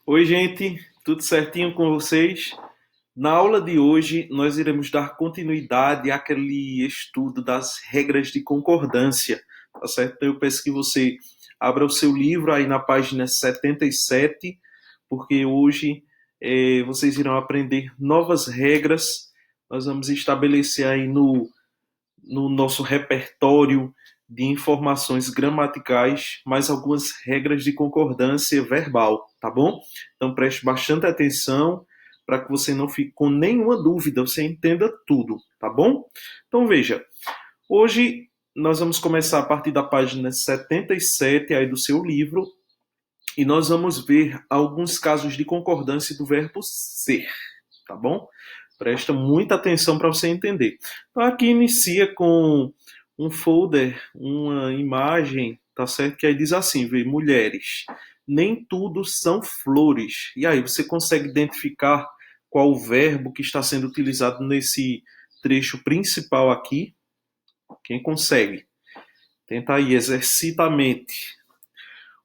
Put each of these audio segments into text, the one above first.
Oi, gente, tudo certinho com vocês? Na aula de hoje, nós iremos dar continuidade àquele estudo das regras de concordância, tá certo? Então, eu peço que você abra o seu livro aí na página 77, porque hoje vocês irão aprender novas regras. Nós vamos estabelecer aí no nosso repertório de informações gramaticais, mais algumas regras de concordância verbal, tá bom? Então preste bastante atenção para que você não fique com nenhuma dúvida, você entenda tudo, tá bom? Então veja, hoje nós vamos começar a partir da página 77 aí do seu livro e nós vamos ver alguns casos de concordância do verbo ser, tá bom? Presta muita atenção para você entender. Então aqui inicia com um folder, uma imagem, tá certo? Que aí diz assim, vê, mulheres, nem tudo são flores. E aí você consegue identificar qual o verbo que está sendo utilizado nesse trecho principal aqui? Quem consegue? Tenta aí, exercita a mente.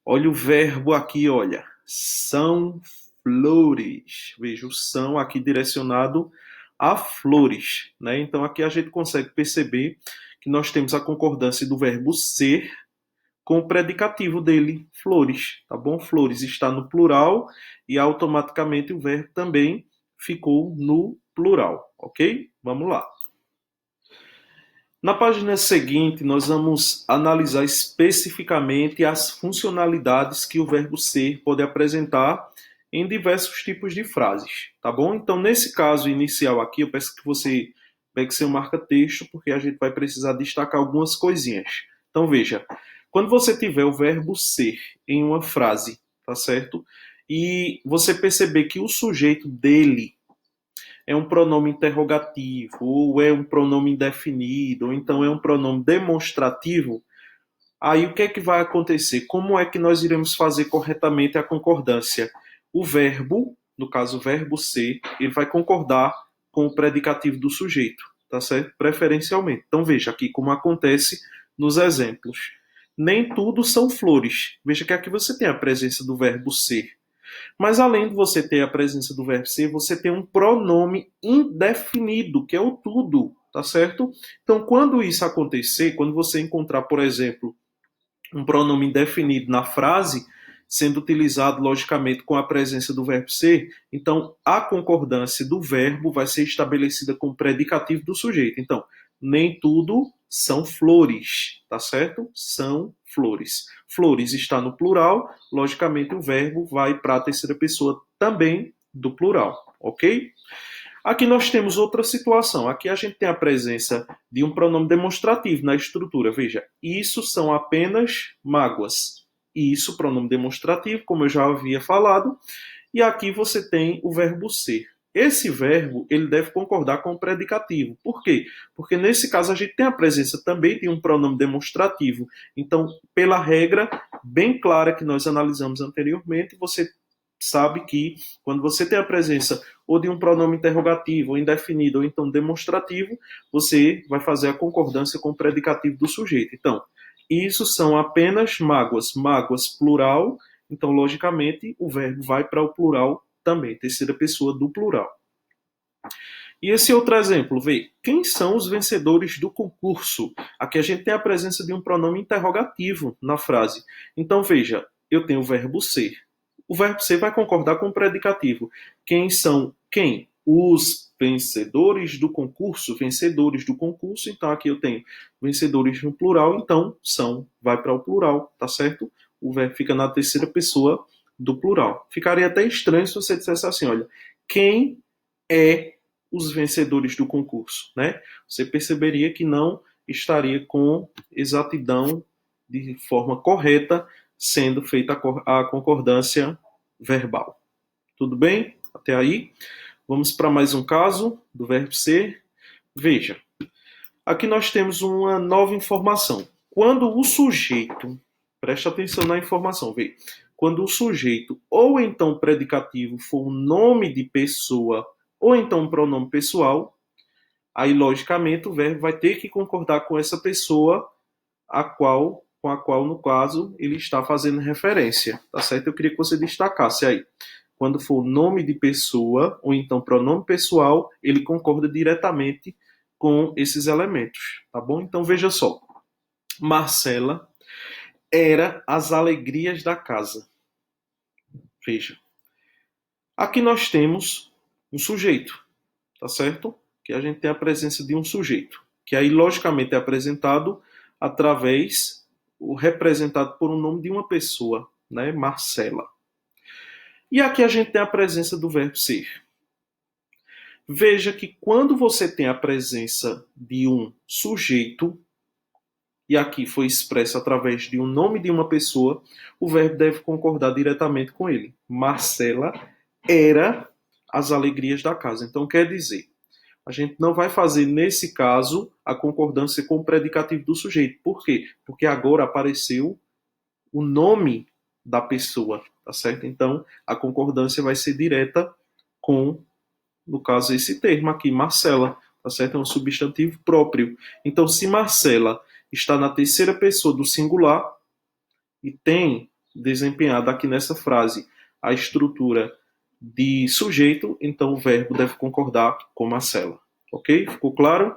Olha o verbo aqui, olha. São flores. Veja o são aqui direcionado a flores, né? Então aqui a gente consegue perceber que nós temos a concordância do verbo ser com o predicativo dele, flores, tá bom? Flores está no plural e automaticamente o verbo também ficou no plural, ok? Vamos lá. Na página seguinte, nós vamos analisar especificamente as funcionalidades que o verbo ser pode apresentar em diversos tipos de frases, tá bom? Então, nesse caso inicial aqui, eu peço que você pegue seu marca-texto, porque a gente vai precisar destacar algumas coisinhas. Então, veja, quando você tiver o verbo ser em uma frase, tá certo? E você perceber que o sujeito dele é um pronome interrogativo, ou é um pronome indefinido, ou então é um pronome demonstrativo, aí o que é que vai acontecer? Como é que nós iremos fazer corretamente a concordância? O verbo, no caso o verbo ser, ele vai concordar com o predicativo do sujeito, tá certo? Preferencialmente. Então veja aqui como acontece nos exemplos. Nem tudo são flores. Veja que aqui você tem a presença do verbo ser. Mas além de você ter a presença do verbo ser, você tem um pronome indefinido, que é o tudo, tá certo? Então, quando isso acontecer, quando você encontrar, por exemplo, um pronome indefinido na frase, sendo utilizado logicamente com a presença do verbo ser, então a concordância do verbo vai ser estabelecida com o predicativo do sujeito. Então, nem tudo são flores, tá certo? São flores. Flores está no plural, logicamente o verbo vai para a terceira pessoa também do plural, ok? Aqui nós temos outra situação. Aqui a gente tem a presença de um pronome demonstrativo na estrutura. Veja, isso são apenas mágoas. Isso, pronome demonstrativo, como eu já havia falado. E aqui você tem o verbo ser. Esse verbo, ele deve concordar com o predicativo. Por quê? Porque nesse caso a gente tem a presença também de um pronome demonstrativo. Então, pela regra bem clara que nós analisamos anteriormente, você sabe que quando você tem a presença ou de um pronome interrogativo, ou indefinido, ou então demonstrativo, você vai fazer a concordância com o predicativo do sujeito. Então, isso são apenas mágoas, mágoas plural, então, logicamente, o verbo vai para o plural também, terceira pessoa do plural. E esse outro exemplo, vê, quem são os vencedores do concurso? Aqui a gente tem a presença de um pronome interrogativo na frase. Então, veja, eu tenho o verbo ser. O verbo ser vai concordar com o predicativo. Quem são quem? Os vencedores do concurso, vencedores do concurso. Então, aqui eu tenho vencedores no plural, então são, vai para o plural, tá certo? O verbo fica na terceira pessoa do plural. Ficaria até estranho se você dissesse assim, olha, quem é os vencedores do concurso, né? Você perceberia que não estaria com exatidão de forma correta sendo feita a concordância verbal. Tudo bem? Até aí? Vamos para mais um caso do verbo ser. Veja, aqui nós temos uma nova informação. Quando o sujeito, preste atenção na informação, veja, quando o sujeito ou então o predicativo for um nome de pessoa ou então um pronome pessoal, aí logicamente o verbo vai ter que concordar com essa pessoa com a qual no caso ele está fazendo referência, tá certo? Eu queria que você destacasse aí. quando for nome de pessoa, ou então pronome pessoal, ele concorda diretamente com esses elementos, tá bom? Então veja só, Marcela era as alegrias da casa. Veja, aqui nós temos um sujeito, tá certo? Que a gente tem a presença de um sujeito, que aí logicamente é apresentado através, o representado por um nome de uma pessoa, né? Marcela. E aqui a gente tem a presença do verbo ser. Veja que quando você tem a presença de um sujeito, e aqui foi expresso através de um nome de uma pessoa, o verbo deve concordar diretamente com ele. Marcela era as alegrias da casa. Então quer dizer, a gente não vai fazer, nesse caso, a concordância com o predicativo do sujeito. Por quê? Porque agora apareceu o nome da pessoa, tá certo? Então, a concordância vai ser direta com, no caso, esse termo aqui, Marcela, tá certo? É um substantivo próprio. Então, se Marcela está na terceira pessoa do singular e tem desempenhado aqui nessa frase a estrutura de sujeito, então o verbo deve concordar com Marcela. Ok? Ficou claro?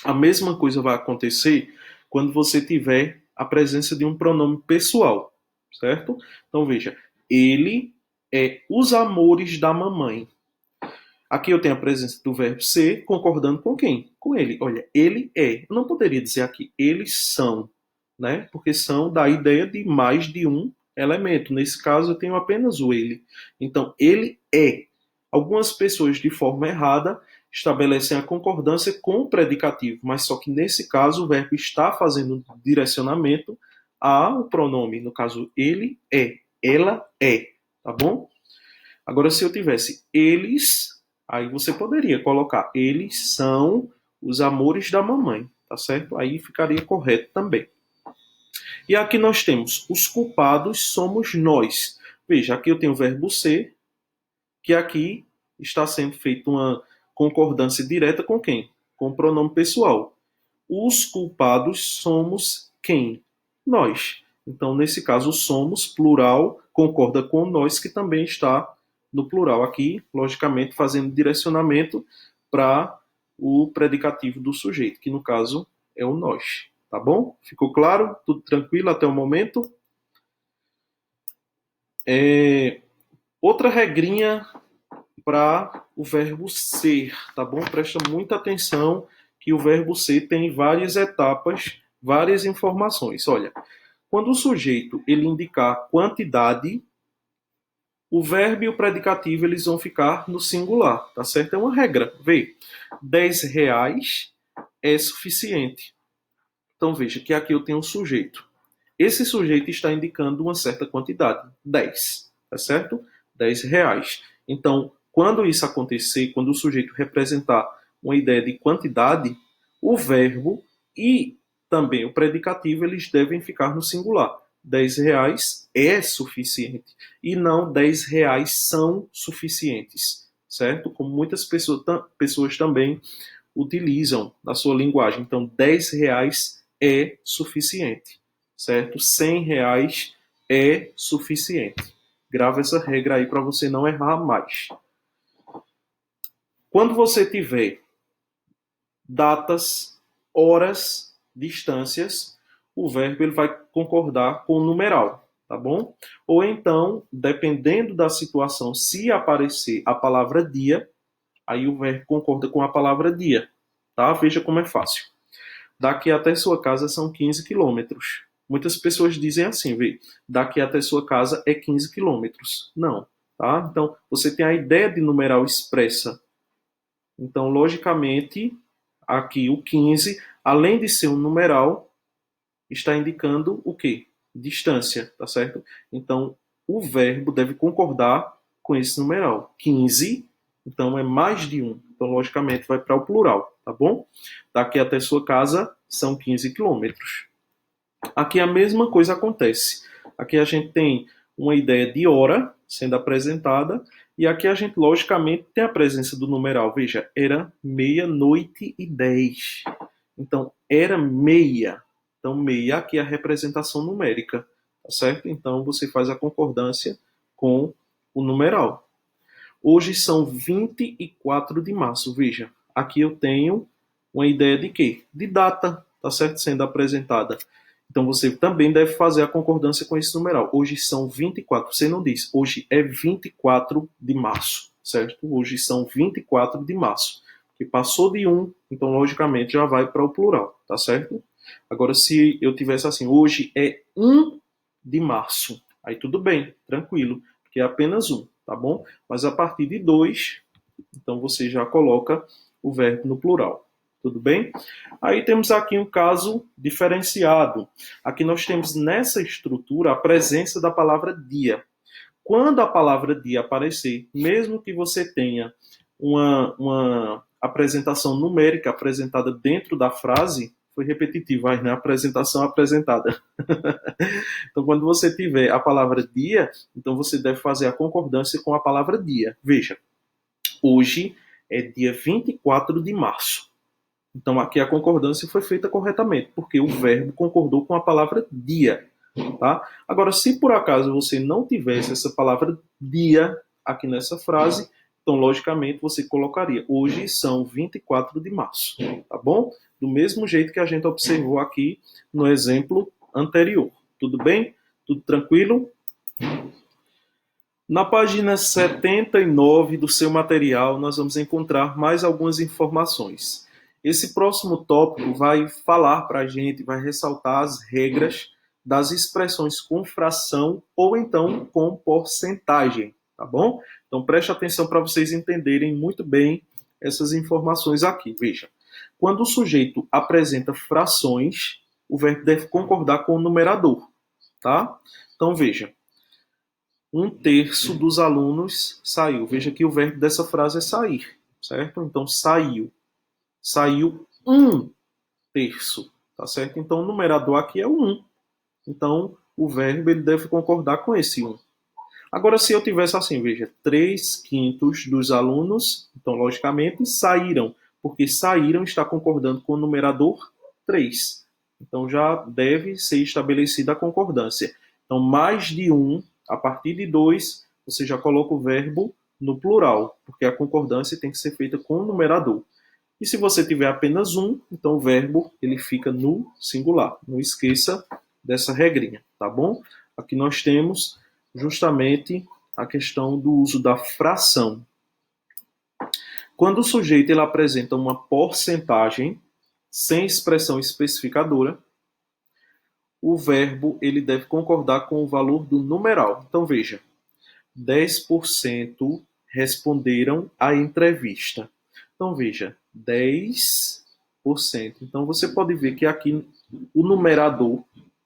A mesma coisa vai acontecer quando você tiver a presença de um pronome pessoal, certo? Então veja, ele é os amores da mamãe. Aqui eu tenho a presença do verbo ser concordando com quem? Com ele. Olha, ele é. Eu não poderia dizer aqui, eles são, né? Porque são da ideia de mais de um elemento. Nesse caso, eu tenho apenas o ele. Então, ele é. Algumas pessoas, de forma errada, estabelecem a concordância com o predicativo, mas só que nesse caso o verbo está fazendo um direcionamento ao pronome. No caso, ele é, ela é, tá bom? Agora, se eu tivesse eles, aí você poderia colocar eles são os amores da mamãe, tá certo? Aí ficaria correto também. E aqui nós temos os culpados somos nós. Veja, aqui eu tenho o verbo ser, que aqui está sendo feita uma concordância direta com quem? Com o pronome pessoal. Os culpados somos quem? Nós. Então, nesse caso, somos, plural, concorda com nós, que também está no plural aqui, logicamente, fazendo direcionamento para o predicativo do sujeito, que no caso é o nós. Tá bom? Ficou claro? Tudo tranquilo até o momento? Outra regrinha para o verbo ser, tá bom? Presta muita atenção que o verbo ser tem várias etapas, várias informações. Olha, quando o sujeito ele indicar quantidade, o verbo e o predicativo eles vão ficar no singular, tá certo? É uma regra. Vê, R$ 10 é suficiente. Então veja que aqui eu tenho um sujeito. Esse sujeito está indicando uma certa quantidade, 10, tá certo? R$ 10. Então, quando isso acontecer, quando o sujeito representar uma ideia de quantidade, o verbo e também o predicativo eles devem ficar no singular. R$ 10 é suficiente e não R$ 10 são suficientes, certo? Como muitas pessoas também utilizam na sua linguagem. Então, R$ 10 é suficiente, certo? R$ 100 é suficiente. Grava essa regra aí para você não errar mais. Quando você tiver datas, horas, distâncias, o verbo ele vai concordar com o numeral, tá bom? Ou então, dependendo da situação, se aparecer a palavra dia, aí o verbo concorda com a palavra dia, tá? Veja como é fácil. Daqui até sua casa são 15 quilômetros. Muitas pessoas dizem assim, vê, daqui até sua casa é 15 quilômetros. Não, tá? Então, você tem a ideia de numeral expressa. Então, logicamente, aqui o 15, além de ser um numeral, está indicando o quê? Distância, tá certo? Então, o verbo deve concordar com esse numeral. 15, então é mais de um. Então, logicamente, vai para o plural, tá bom? Daqui até sua casa são 15 quilômetros. Aqui a mesma coisa acontece. Aqui a gente tem uma ideia de hora sendo apresentada e aqui a gente, logicamente, tem a presença do numeral. Veja, era 00:10. Então, era meia. Então, meia aqui é a representação numérica, tá certo? Então, você faz a concordância com o numeral. Hoje são 24 de março. Veja, aqui eu tenho uma ideia de quê? De data, tá certo? Sendo apresentada. Então você também deve fazer a concordância com esse numeral. Hoje são 24. Você não diz, hoje é 24 de março, certo? Hoje são 24 de março. Que passou de 1, então logicamente já vai para o plural, tá certo? Agora, se eu tivesse assim, hoje é 1 de março, aí tudo bem, tranquilo, porque é apenas 1, tá bom? Mas a partir de 2, então você já coloca o verbo no plural. Tudo bem? Aí temos aqui um caso diferenciado. Aqui nós temos nessa estrutura a presença da palavra dia. Quando a palavra dia aparecer, mesmo que você tenha uma apresentação numérica apresentada dentro da frase, foi repetitivo, mas né? Apresentação apresentada. Então, quando você tiver a palavra dia, então você deve fazer a concordância com a palavra dia. Veja, hoje é dia 24 de março. Então, aqui a concordância foi feita corretamente, porque o verbo concordou com a palavra dia. Tá? Agora, se por acaso você não tivesse essa palavra dia aqui nessa frase, então, logicamente, você colocaria hoje são 24 de março. Tá bom? Do mesmo jeito que a gente observou aqui no exemplo anterior. Tudo bem? Tudo tranquilo? Na página 79 do seu material, nós vamos encontrar mais algumas informações. Esse próximo tópico vai falar para a gente, vai ressaltar as regras das expressões com fração ou então com porcentagem, tá bom? Então preste atenção para vocês entenderem muito bem essas informações aqui. Veja, quando o sujeito apresenta frações, o verbo deve concordar com o numerador, tá? Então veja, 1/3 dos alunos saiu. Veja que o verbo dessa frase é sair, certo? Então saiu. Saiu 1/3, tá certo? Então o numerador aqui é o 1. Então o verbo ele deve concordar com esse 1. Agora, se eu tivesse assim, veja, 3/5 dos alunos, então logicamente saíram, porque saíram está concordando com o numerador 3. Então já deve ser estabelecida a concordância. Então mais de 1, a partir de 2, você já coloca o verbo no plural, porque a concordância tem que ser feita com o numerador. E se você tiver apenas 1, então o verbo ele fica no singular. Não esqueça dessa regrinha, tá bom? Aqui nós temos justamente a questão do uso da fração. Quando o sujeito ele apresenta uma porcentagem sem expressão especificadora, o verbo ele deve concordar com o valor do numeral. Então veja, 10% responderam à entrevista. Então veja, 10%. Então você pode ver que aqui o numerador,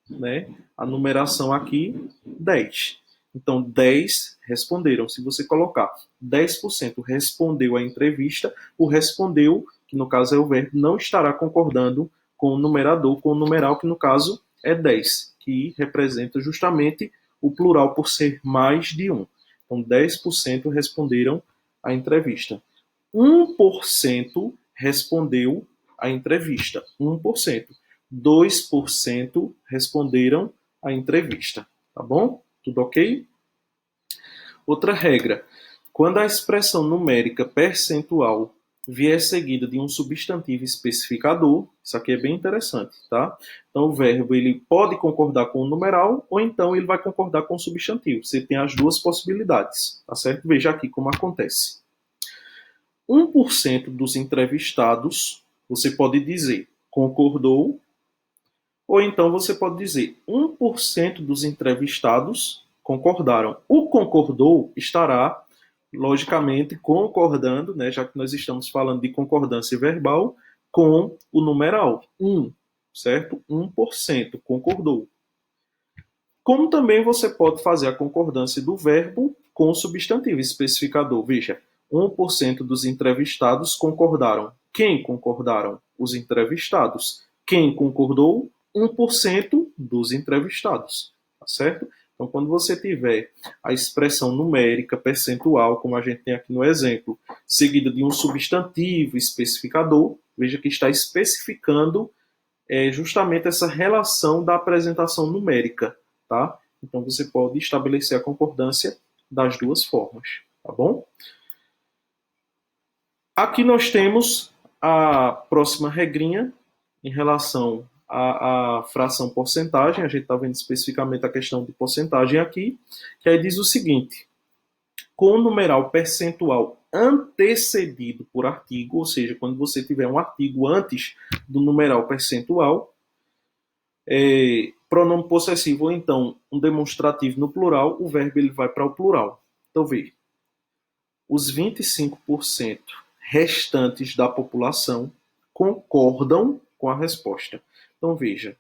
né, a numeração aqui, 10. Então 10 responderam. Se você colocar 10% respondeu à entrevista, o respondeu, que no caso é o verbo, não estará concordando com o numerador, com o numeral, que no caso é 10, que representa justamente o plural por ser mais de 1. Então 10% responderam à entrevista. 1% respondeu à entrevista. 1%. 2% responderam à entrevista. Tá bom? Tudo ok? Outra regra. Quando a expressão numérica percentual vier seguida de um substantivo especificador, isso aqui é bem interessante, tá? Então o verbo ele pode concordar com o numeral ou então ele vai concordar com o substantivo. Você tem as duas possibilidades, tá certo? Veja aqui como acontece. 1% dos entrevistados, você pode dizer concordou, ou então você pode dizer 1% dos entrevistados concordaram. O concordou estará, logicamente, concordando, né, já que nós estamos falando de concordância verbal, com o numeral 1, certo? 1% concordou. Como também você pode fazer a concordância do verbo com o substantivo especificador. Veja, 1% dos entrevistados concordaram. Quem concordaram? Os entrevistados. Quem concordou? 1% dos entrevistados. Tá certo? Então, quando você tiver a expressão numérica percentual, como a gente tem aqui no exemplo, seguida de um substantivo especificador, veja que está especificando justamente essa relação da apresentação numérica. Tá? Então, você pode estabelecer a concordância das duas formas, tá bom? Aqui nós temos a próxima regrinha em relação à fração porcentagem. A gente está vendo especificamente a questão de porcentagem aqui, que aí diz o seguinte: com o numeral percentual antecedido por artigo, ou seja, quando você tiver um artigo antes do numeral percentual, pronome possessivo ou então um demonstrativo no plural, o verbo ele vai para o plural. Então, veja, os 25% restantes da população concordam com a resposta. Então, veja,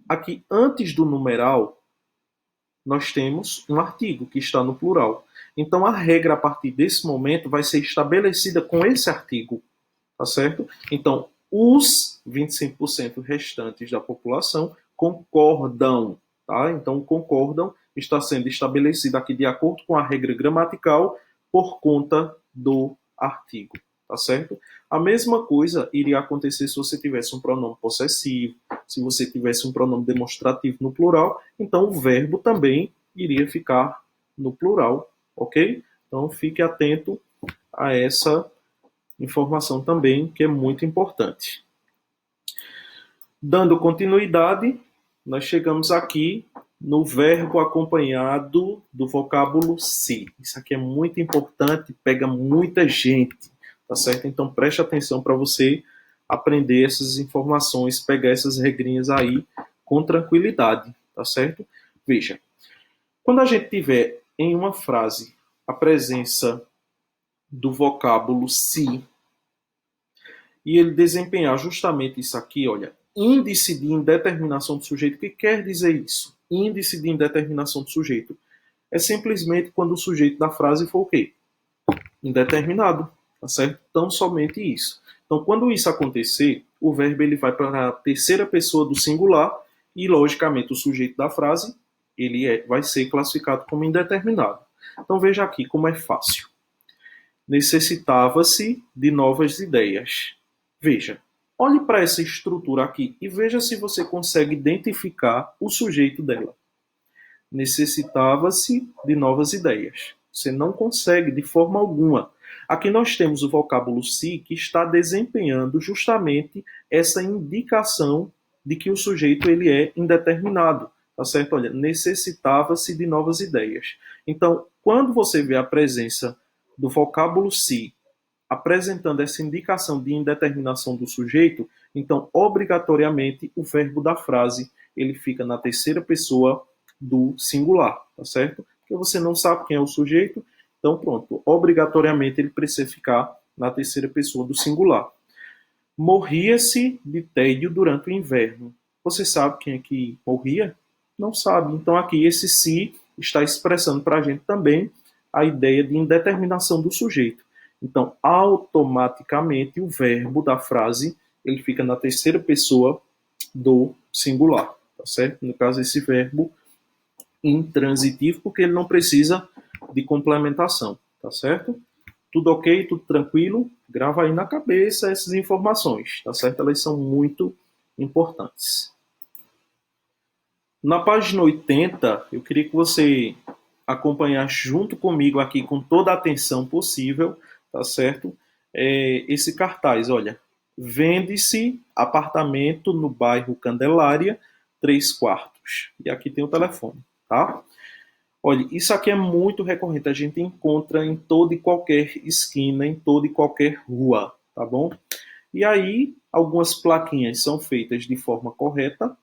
aqui antes do numeral, nós temos um artigo que está no plural. Então, a regra a partir desse momento vai ser estabelecida com esse artigo, tá certo? Então, os 25% restantes da população concordam, tá? Então, concordam está sendo estabelecido aqui de acordo com a regra gramatical por conta do artigo, tá certo? A mesma coisa iria acontecer se você tivesse um pronome possessivo, se você tivesse um pronome demonstrativo no plural, então o verbo também iria ficar no plural, ok? Então fique atento a essa informação também, que é muito importante. Dando continuidade, nós chegamos aqui no verbo acompanhado do vocábulo se. Isso aqui é muito importante, pega muita gente, tá certo? Então preste atenção para você aprender essas informações, pegar essas regrinhas aí com tranquilidade, tá certo? Veja, quando a gente tiver em uma frase a presença do vocábulo se e ele desempenhar justamente isso aqui, olha, índice de indeterminação do sujeito, o que quer dizer isso? Índice de indeterminação do sujeito é simplesmente quando o sujeito da frase for o quê? Indeterminado, tá certo? Então, somente isso. Então, quando isso acontecer, o verbo ele vai para a terceira pessoa do singular e, logicamente, o sujeito da frase ele vai ser classificado como indeterminado. Então, veja aqui como é fácil. Necessitava-se de novas ideias. Veja, olhe para essa estrutura aqui e veja se você consegue identificar o sujeito dela. Necessitava-se de novas ideias. Você não consegue de forma alguma. Aqui nós temos o vocábulo se que está desempenhando justamente essa indicação de que o sujeito ele é indeterminado. Tá certo? Olha, necessitava-se de novas ideias. Então, quando você vê a presença do vocábulo se apresentando essa indicação de indeterminação do sujeito, então, obrigatoriamente, o verbo da frase ele fica na terceira pessoa do singular, tá certo? Porque você não sabe quem é o sujeito, então pronto, obrigatoriamente ele precisa ficar na terceira pessoa do singular. Morria-se de tédio durante o inverno. Você sabe quem é que morria? Não sabe. Então aqui esse se está expressando para a gente também a ideia de indeterminação do sujeito. Então, automaticamente, o verbo da frase ele fica na terceira pessoa do singular, tá certo? No caso, esse verbo intransitivo, porque ele não precisa de complementação, tá certo? Tudo ok? Tudo tranquilo? Grava aí na cabeça essas informações, tá certo? Elas são muito importantes. Na página 80, eu queria que você acompanhasse junto comigo aqui com toda a atenção possível, tá certo? Esse cartaz, olha, vende-se apartamento no bairro Candelária, 3 quartos. E aqui tem o telefone, tá? Olha, isso aqui é muito recorrente, a gente encontra em toda e qualquer esquina, em toda e qualquer rua, tá bom? E aí, algumas plaquinhas são feitas de forma correta,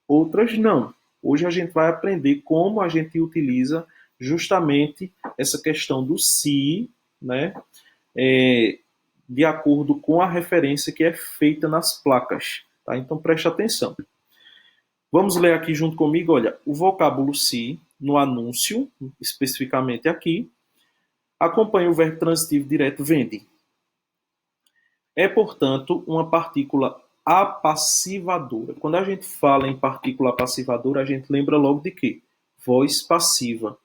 outras não. Hoje a gente vai aprender como a gente utiliza justamente essa questão do se, né? De acordo com a referência que é feita nas placas. Tá? Então preste atenção. Vamos ler aqui junto comigo, olha, o vocábulo se, no anúncio, especificamente aqui, acompanha o verbo transitivo direto vende. É, portanto, uma partícula apassivadora. Quando a gente fala em partícula apassivadora, a gente lembra logo de quê? Voz passiva.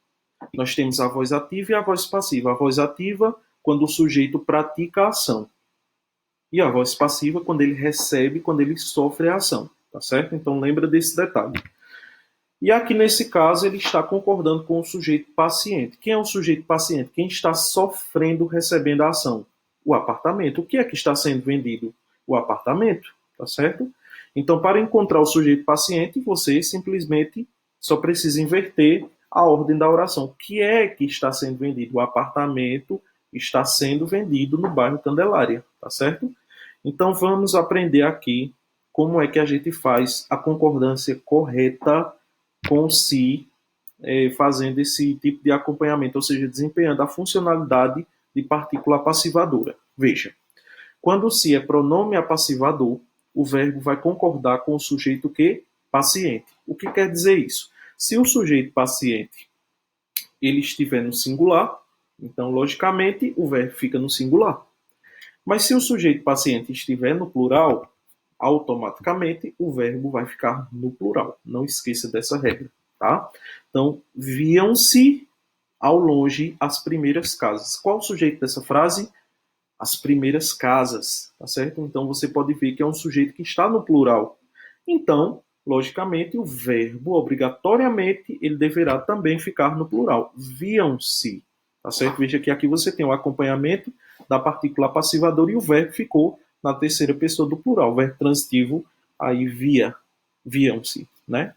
Nós temos a voz ativa e a voz passiva. A voz ativa, quando o sujeito pratica a ação. E a voz passiva, quando ele recebe, quando ele sofre a ação. Tá certo? Então, lembra desse detalhe. E aqui nesse caso ele está concordando com o sujeito paciente. Quem é o sujeito paciente? Quem está sofrendo recebendo a ação? O apartamento. O que é que está sendo vendido? O apartamento, tá certo? Então, para encontrar o sujeito paciente, você simplesmente só precisa inverter a ordem da oração. O que é que está sendo vendido? O apartamento está sendo vendido no bairro Candelária, tá certo? Então, vamos aprender aqui como é que a gente faz a concordância correta com si, fazendo esse tipo de acompanhamento, ou seja, desempenhando a funcionalidade de partícula passivadora. Veja, quando o si é pronome apassivador, o verbo vai concordar com o sujeito que? Paciente. O que quer dizer isso? Se o sujeito paciente ele estiver no singular, então, logicamente, o verbo fica no singular. Mas se o sujeito paciente estiver no plural, automaticamente o verbo vai ficar no plural. Não esqueça dessa regra, tá? Então, viam-se ao longe as primeiras casas. Qual o sujeito dessa frase? As primeiras casas, tá certo? Então você pode ver que é um sujeito que está no plural. Então, logicamente, o verbo, obrigatoriamente, ele deverá também ficar no plural. Viam-se, tá certo? Veja que aqui você tem o acompanhamento da partícula passivadora e o verbo ficou na terceira pessoa do plural. O verbo transitivo, aí viam-se, né?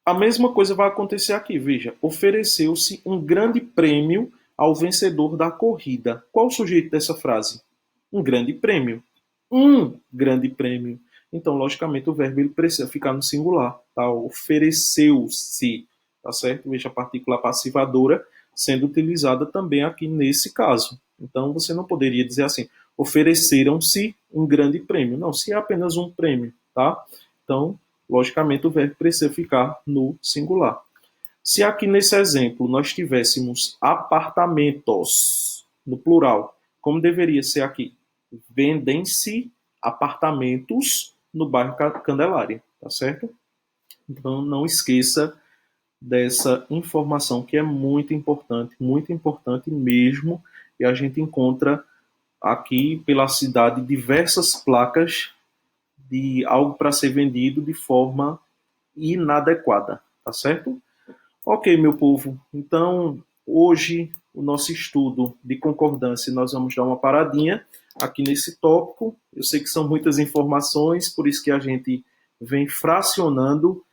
A mesma coisa vai acontecer aqui, veja. Ofereceu-se um grande prêmio ao vencedor da corrida. Qual o sujeito dessa frase? Um grande prêmio. Um grande prêmio. Então, logicamente, o verbo ele precisa ficar no singular. Tá? Ofereceu-se. Tá certo? Veja a partícula passivadora sendo utilizada também aqui nesse caso. Então, você não poderia dizer assim, ofereceram-se um grande prêmio. Não, se é apenas um prêmio. Tá? Então, logicamente, o verbo precisa ficar no singular. Se aqui nesse exemplo nós tivéssemos apartamentos, no plural, como deveria ser aqui? Vendem-se apartamentos no bairro Candelária, tá certo? Então não esqueça dessa informação que é muito importante mesmo, e a gente encontra aqui pela cidade diversas placas de algo para ser vendido de forma inadequada, tá certo? Ok, meu povo. Então, hoje, o nosso estudo de concordância, nós vamos dar uma paradinha aqui nesse tópico. Eu sei que são muitas informações, por isso que a gente vem fracionando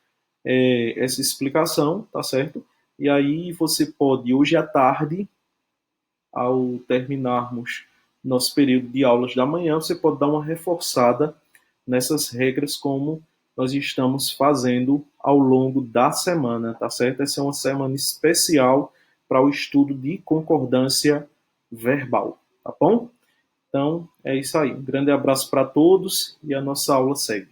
essa explicação, tá certo? E aí você pode, hoje à tarde, ao terminarmos nosso período de aulas da manhã, você pode dar uma reforçada nessas regras como nós estamos fazendo ao longo da semana, tá certo? Essa é uma semana especial para o estudo de concordância verbal, tá bom? Então, é isso aí. Um grande abraço para todos e a nossa aula segue.